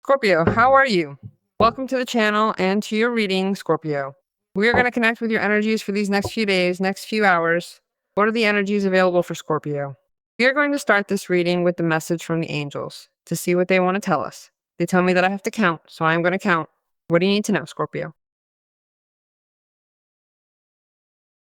Scorpio, how are you? Welcome to the channel and to your reading, Scorpio. We are going to connect with your energies for these next few days, next few hours. What are the energies available for Scorpio? We are going to start this reading with the message from the angels to see what they want to tell us. They tell me that I have to count, so I'm going to count. What do you need to know, Scorpio?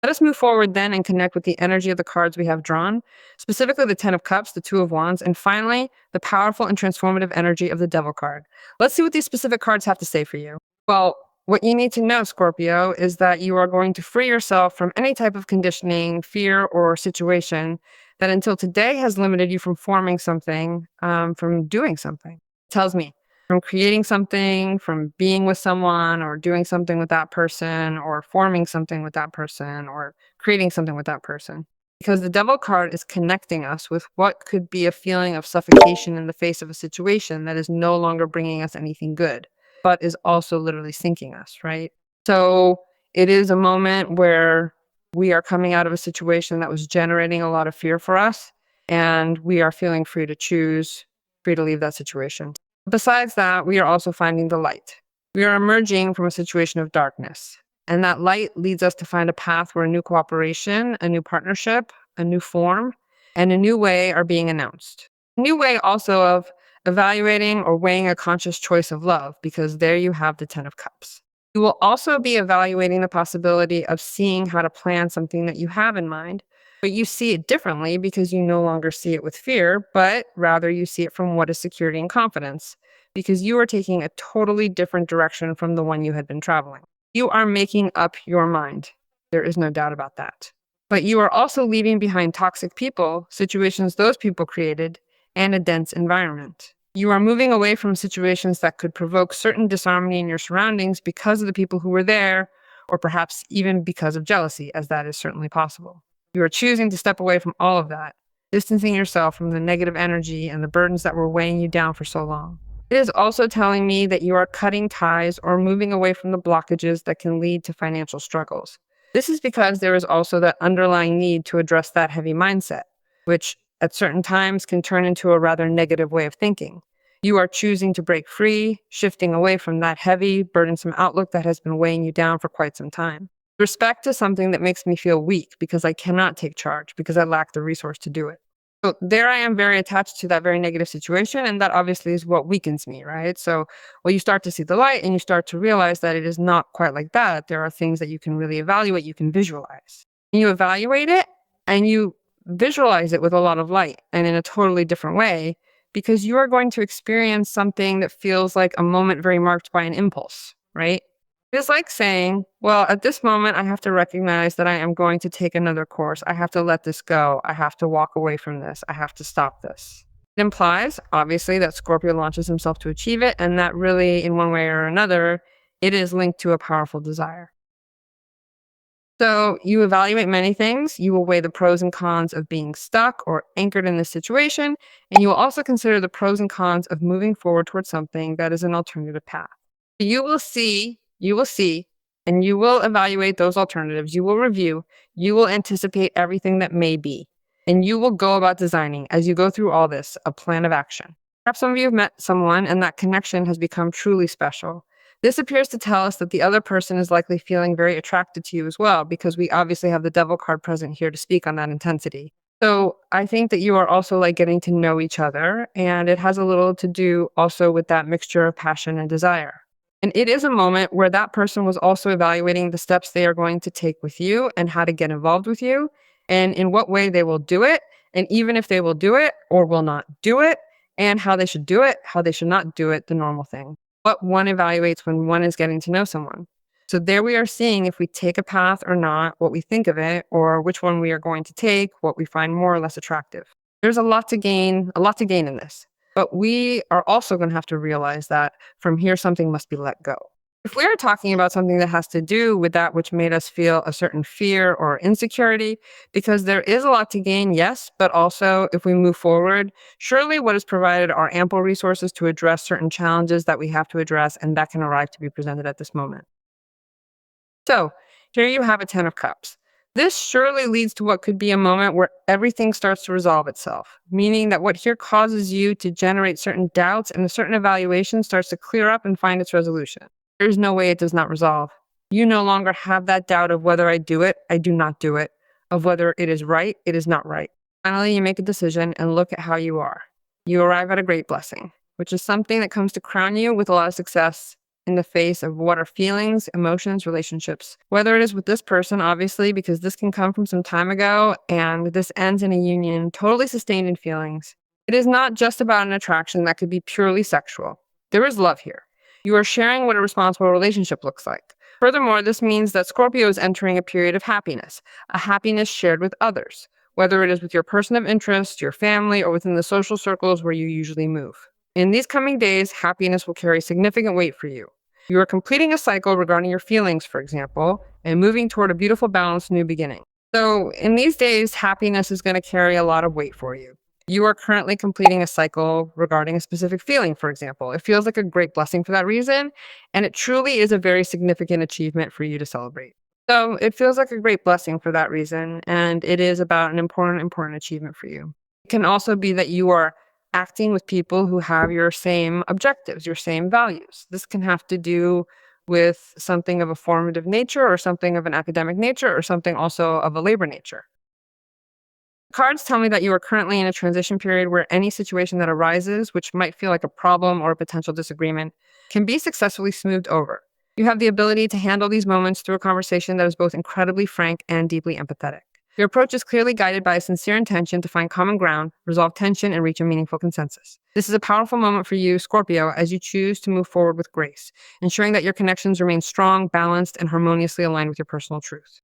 Let us move forward then and connect with the energy of the cards we have drawn, specifically the Ten of Cups, the Two of Wands, and finally, the powerful and transformative energy of the Devil card. Let's see what these specific cards have to say for you. Well, what you need to know, Scorpio, is that you are going to free yourself from any type of conditioning, fear, or situation that until today has limited you from forming something, from doing something. It tells me from creating something, from being with someone, or doing something with that person, or forming something with that person, or creating something with that person. Because the Devil card is connecting us with what could be a feeling of suffocation in the face of a situation that is no longer bringing us anything good, but is also literally sinking us, right? So it is a moment where we are coming out of a situation that was generating a lot of fear for us, and we are feeling free to choose, free to leave that situation. Besides that, we are also finding the light. We are emerging from a situation of darkness, and that light leads us to find a path where a new cooperation, a new partnership, a new form, and a new way are being announced. A new way also of evaluating or weighing a conscious choice of love, because there you have the Ten of Cups. You will also be evaluating the possibility of seeing how to plan something that you have in mind, but you see it differently because you no longer see it with fear, but rather you see it from what is security and confidence, because you are taking a totally different direction from the one you had been traveling. You are making up your mind. There is no doubt about that. But you are also leaving behind toxic people, situations those people created, and a dense environment. You are moving away from situations that could provoke certain disharmony in your surroundings because of the people who were there, or perhaps even because of jealousy, as that is certainly possible. You are choosing to step away from all of that, distancing yourself from the negative energy and the burdens that were weighing you down for so long. It is also telling me that you are cutting ties or moving away from the blockages that can lead to financial struggles. This is because there is also that underlying need to address that heavy mindset, which at certain times can turn into a rather negative way of thinking. You are choosing to break free, shifting away from that heavy, burdensome outlook that has been weighing you down for quite some time. Respect is something that makes me feel weak because I cannot take charge because I lack the resource to do it. So there I am, very attached to that very negative situation, and that obviously is what weakens me, right? So you start to see the light and you start to realize that it is not quite like that. There are things that you can really evaluate, you can visualize. And you evaluate it and you visualize it with a lot of light and in a totally different way, because you are going to experience something that feels like a moment very marked by an impulse, right? It's like saying, well, at this moment, I have to recognize that I am going to take another course. I have to let this go. I have to walk away from this. I have to stop this. It implies, obviously, that Scorpio launches himself to achieve it, and that really, in one way or another, it is linked to a powerful desire. So you evaluate many things. You will weigh the pros and cons of being stuck or anchored in this situation, and you will also consider the pros and cons of moving forward towards something that is an alternative path. You will see, and you will evaluate those alternatives. You will review, you will anticipate everything that may be, and you will go about designing, as you go through all this, a plan of action. Perhaps some of you have met someone and that connection has become truly special. This appears to tell us that the other person is likely feeling very attracted to you as well, because we obviously have the Devil card present here to speak on that intensity. So I think that you are also like getting to know each other, and it has a little to do also with that mixture of passion and desire. And it is a moment where that person was also evaluating the steps they are going to take with you and how to get involved with you and in what way they will do it. And even if they will do it or will not do it, and how they should do it, how they should not do it, the normal thing. What one evaluates when one is getting to know someone. So there we are seeing if we take a path or not, what we think of it, or which one we are going to take, what we find more or less attractive. There's a lot to gain in this. But we are also going to have to realize that from here, something must be let go. If we are talking about something that has to do with that which made us feel a certain fear or insecurity, because there is a lot to gain, yes, but also if we move forward, surely what is provided are ample resources to address certain challenges that we have to address and that can arrive to be presented at this moment. So here you have a Ten of Cups. This surely leads to what could be a moment where everything starts to resolve itself, meaning that what here causes you to generate certain doubts and a certain evaluation starts to clear up and find its resolution. There's no way it does not resolve. You no longer have that doubt of whether I do it, I do not do it, of whether it is right, it is not right. Finally, you make a decision and look at how you are. You arrive at a great blessing, which is something that comes to crown you with a lot of success in the face of what are feelings, emotions, relationships. Whether it is with this person, obviously, because this can come from some time ago and this ends in a union totally sustained in feelings. It is not just about an attraction that could be purely sexual. There is love here. You are sharing what a responsible relationship looks like. Furthermore, this means that Scorpio is entering a period of happiness, a happiness shared with others, whether it is with your person of interest, your family, or within the social circles where you usually move. In these coming days, happiness will carry significant weight for you. You are completing a cycle regarding your feelings, for example, and moving toward a beautiful, balanced new beginning. So, in these days, happiness is going to carry a lot of weight for you. You are currently completing a cycle regarding a specific feeling, for example. It feels like a great blessing for that reason, and it truly is a very significant achievement for you to celebrate. So, it feels like a great blessing for that reason, and it is about an important achievement for you. It can also be that you are acting with people who have your same objectives, your same values. This can have to do with something of a formative nature or something of an academic nature or something also of a labor nature. Cards tell me that you are currently in a transition period where any situation that arises, which might feel like a problem or a potential disagreement, can be successfully smoothed over. You have the ability to handle these moments through a conversation that is both incredibly frank and deeply empathetic. Your approach is clearly guided by a sincere intention to find common ground, resolve tension, and reach a meaningful consensus. This is a powerful moment for you, Scorpio, as you choose to move forward with grace, ensuring that your connections remain strong, balanced, and harmoniously aligned with your personal truth.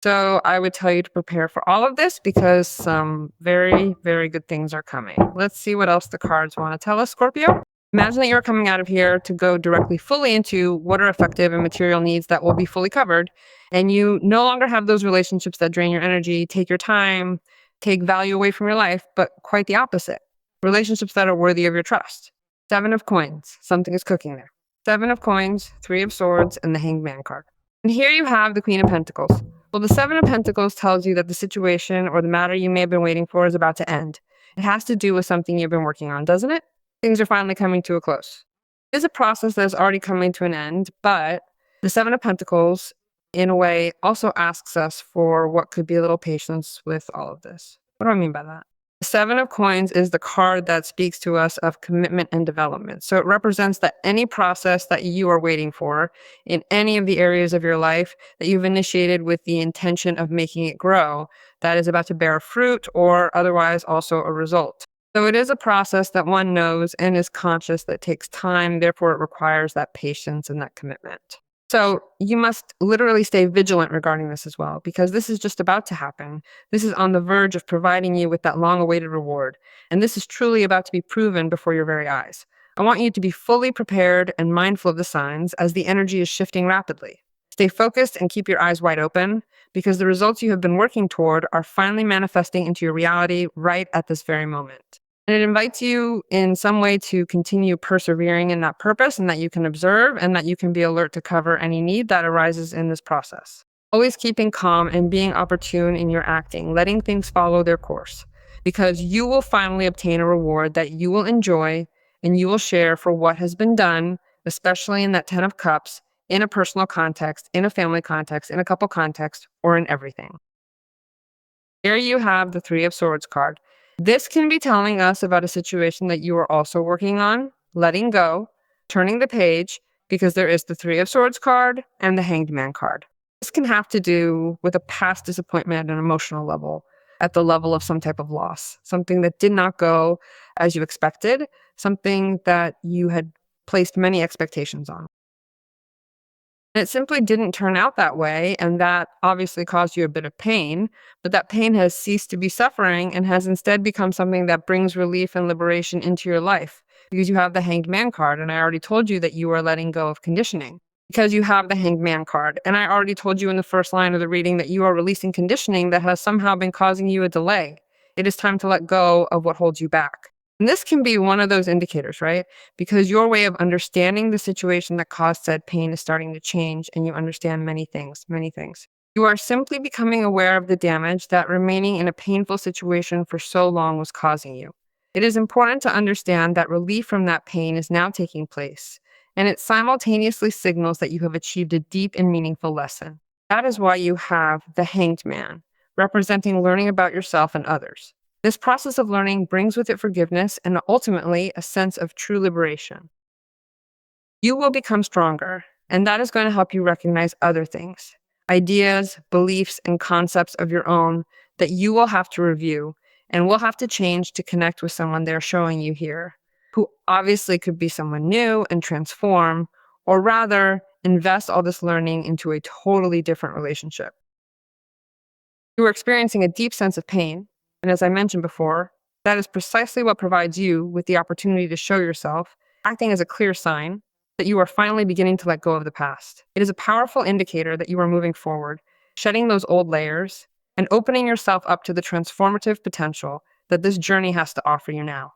So I would tell you to prepare for all of this because some very good things are coming. Let's see what else the cards want to tell us, Scorpio. Imagine that you're coming out of here to go directly fully into what are effective and material needs that will be fully covered. And you no longer have those relationships that drain your energy, take your time, take value away from your life, but quite the opposite. Relationships that are worthy of your trust. 7 of coins. Something is cooking there. 7 of coins, 3 of swords, and the Hanged Man card. And here you have the Queen of Pentacles. Well, the 7 of Pentacles tells you that the situation or the matter you may have been waiting for is about to end. It has to do with something you've been working on, doesn't it? Things are finally coming to a close. It is a process that is already coming to an end, but the 7 of Pentacles, in a way, also asks us for what could be a little patience with all of this. What do I mean by that? The 7 of Coins is the card that speaks to us of commitment and development. So it represents that any process that you are waiting for in any of the areas of your life that you've initiated with the intention of making it grow, that is about to bear fruit or otherwise also a result. So it is a process that one knows and is conscious that takes time. Therefore, it requires that patience and that commitment. So you must literally stay vigilant regarding this as well, because this is just about to happen. This is on the verge of providing you with that long-awaited reward. And this is truly about to be proven before your very eyes. I want you to be fully prepared and mindful of the signs as the energy is shifting rapidly. Stay focused and keep your eyes wide open, because the results you have been working toward are finally manifesting into your reality right at this very moment. And it invites you in some way to continue persevering in that purpose and that you can observe and that you can be alert to cover any need that arises in this process. Always keeping calm and being opportune in your acting, letting things follow their course, because you will finally obtain a reward that you will enjoy and you will share for what has been done, especially in that 10 of Cups, in a personal context, in a family context, in a couple context, or in everything. Here you have the 3 of Swords card. This can be telling us about a situation that you are also working on, letting go, turning the page, because there is the 3 of Swords card and the Hanged Man card. This can have to do with a past disappointment at an emotional level, at the level of some type of loss, something that did not go as you expected, something that you had placed many expectations on. And it simply didn't turn out that way, and that obviously caused you a bit of pain, but that pain has ceased to be suffering and has instead become something that brings relief and liberation into your life, because you have the Hanged Man card, and I already told you that you are letting go of conditioning. Because you have the Hanged Man card, and I already told you in the first line of the reading that you are releasing conditioning that has somehow been causing you a delay. It is time to let go of what holds you back. And this can be one of those indicators, right? Because your way of understanding the situation that caused said pain is starting to change and you understand many things, many things. You are simply becoming aware of the damage that remaining in a painful situation for so long was causing you. It is important to understand that relief from that pain is now taking place, and it simultaneously signals that you have achieved a deep and meaningful lesson. That is why you have the Hanged Man, representing learning about yourself and others. This process of learning brings with it forgiveness and ultimately a sense of true liberation. You will become stronger, and that is going to help you recognize other things, ideas, beliefs, and concepts of your own that you will have to review and will have to change to connect with someone they're showing you here, who obviously could be someone new and transform, or rather, invest all this learning into a totally different relationship. You are experiencing a deep sense of pain, and as I mentioned before, that is precisely what provides you with the opportunity to show yourself, acting as a clear sign that you are finally beginning to let go of the past. It is a powerful indicator that you are moving forward, shedding those old layers, and opening yourself up to the transformative potential that this journey has to offer you now.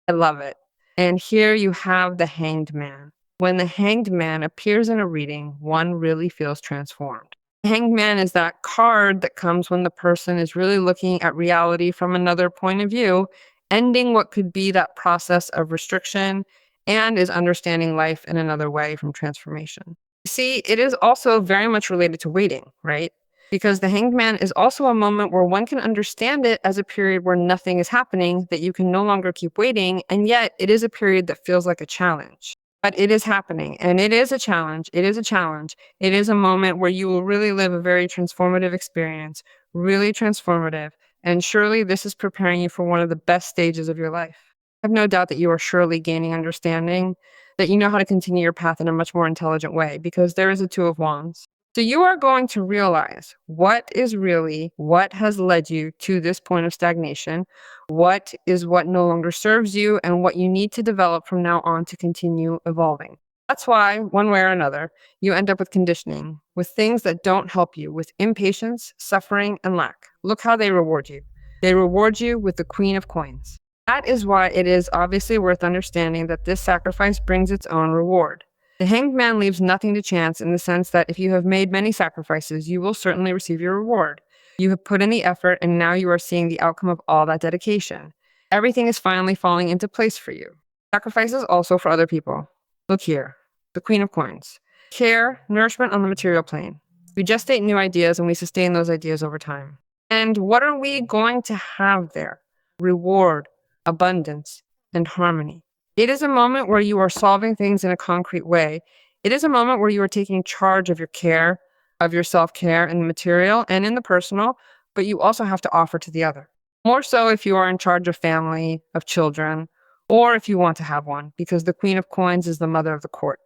I love it. And here you have the Hanged Man. When the Hanged Man appears in a reading, one really feels transformed. Hanged Man is that card that comes when the person is really looking at reality from another point of view, ending what could be that process of restriction, and is understanding life in another way from transformation. See, it is also very much related to waiting, right? Because the Hanged Man is also a moment where one can understand it as a period where nothing is happening, that you can no longer keep waiting, and yet it is a period that feels like a challenge. But it is happening, and it is a challenge. It is a challenge. It is a moment where you will really live a very transformative experience, really transformative. And surely this is preparing you for one of the best stages of your life. I have no doubt that you are surely gaining understanding, that you know how to continue your path in a much more intelligent way, because there is a Two of Wands. So you are going to realize what has led you to this point of stagnation, what is what no longer serves you, and what you need to develop from now on to continue evolving. That's why, one way or another, you end up with conditioning, with things that don't help you, with impatience, suffering, and lack. Look how they reward you. They reward you with the Queen of Coins. That is why it is obviously worth understanding that this sacrifice brings its own reward. The Hanged Man leaves nothing to chance in the sense that if you have made many sacrifices, you will certainly receive your reward. You have put in the effort, and now you are seeing the outcome of all that dedication. Everything is finally falling into place for you. Sacrifices also for other people. Look here, the Queen of Coins. Care, nourishment on the material plane. We gestate new ideas and we sustain those ideas over time. And what are we going to have there? Reward, abundance, and harmony. It is a moment where you are solving things in a concrete way. It is a moment where you are taking charge of your care, of your self-care in the material and in the personal, but you also have to offer to the other. More so if you are in charge of family, of children, or if you want to have one, because the Queen of Coins is the mother of the court.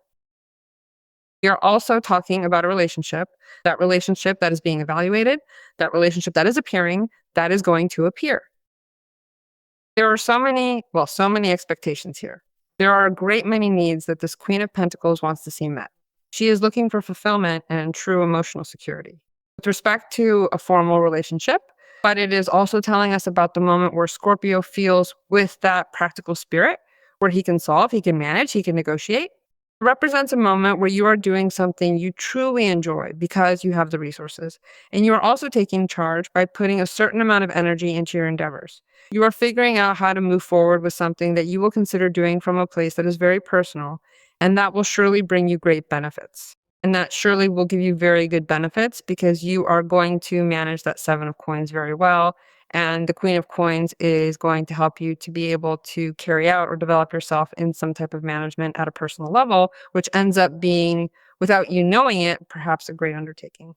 We are also talking about a relationship that is being evaluated, that relationship that is appearing, that is going to appear. There are so many expectations here. There are a great many needs that this Queen of Pentacles wants to see met. She is looking for fulfillment and true emotional security with respect to a formal relationship, but it is also telling us about the moment where Scorpio feels with that practical spirit, where he can solve, he can manage, he can negotiate. It represents a moment where you are doing something you truly enjoy because you have the resources, and you are also taking charge by putting a certain amount of energy into your endeavors. You are figuring out how to move forward with something that you will consider doing from a place that is very personal, and that will surely bring you great benefits. And that surely will give you very good benefits because you are going to manage that Seven of Coins very well. And the Queen of Coins is going to help you to be able to carry out or develop yourself in some type of management at a personal level, which ends up being, without you knowing it, perhaps a great undertaking.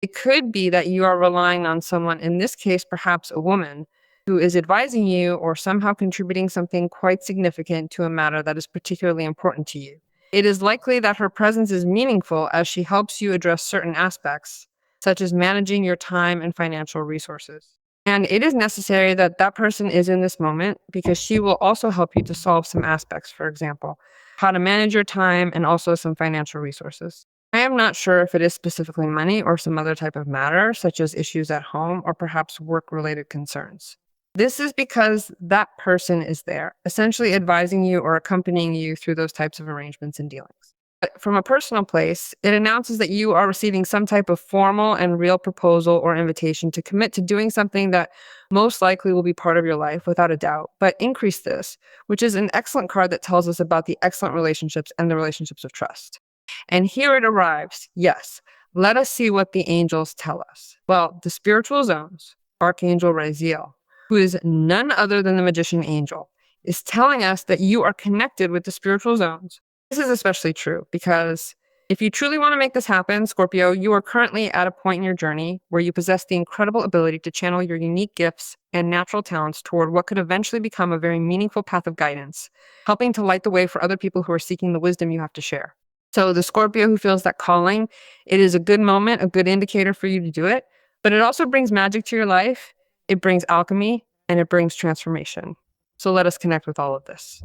It could be that you are relying on someone, in this case, perhaps a woman, who is advising you or somehow contributing something quite significant to a matter that is particularly important to you. It is likely that her presence is meaningful as she helps you address certain aspects, such as managing your time and financial resources. And it is necessary that that person is in this moment because she will also help you to solve some aspects, for example, how to manage your time and also some financial resources. I am not sure if it is specifically money or some other type of matter, such as issues at home or perhaps work-related concerns. This is because that person is there, essentially advising you or accompanying you through those types of arrangements and dealings. But from a personal place, it announces that you are receiving some type of formal and real proposal or invitation to commit to doing something that most likely will be part of your life without a doubt. But increase this, which is an excellent card that tells us about the excellent relationships and the relationships of trust. And here it arrives. Yes, let us see what the angels tell us. Well, the spiritual zones, Archangel Raziel, who is none other than the magician angel, is telling us that you are connected with the spiritual zones. This is especially true because if you truly want to make this happen, Scorpio, you are currently at a point in your journey where you possess the incredible ability to channel your unique gifts and natural talents toward what could eventually become a very meaningful path of guidance, helping to light the way for other people who are seeking the wisdom you have to share. So the Scorpio who feels that calling, it is a good moment, a good indicator for you to do it, but it also brings magic to your life. It brings alchemy and it brings transformation. So let us connect with all of this.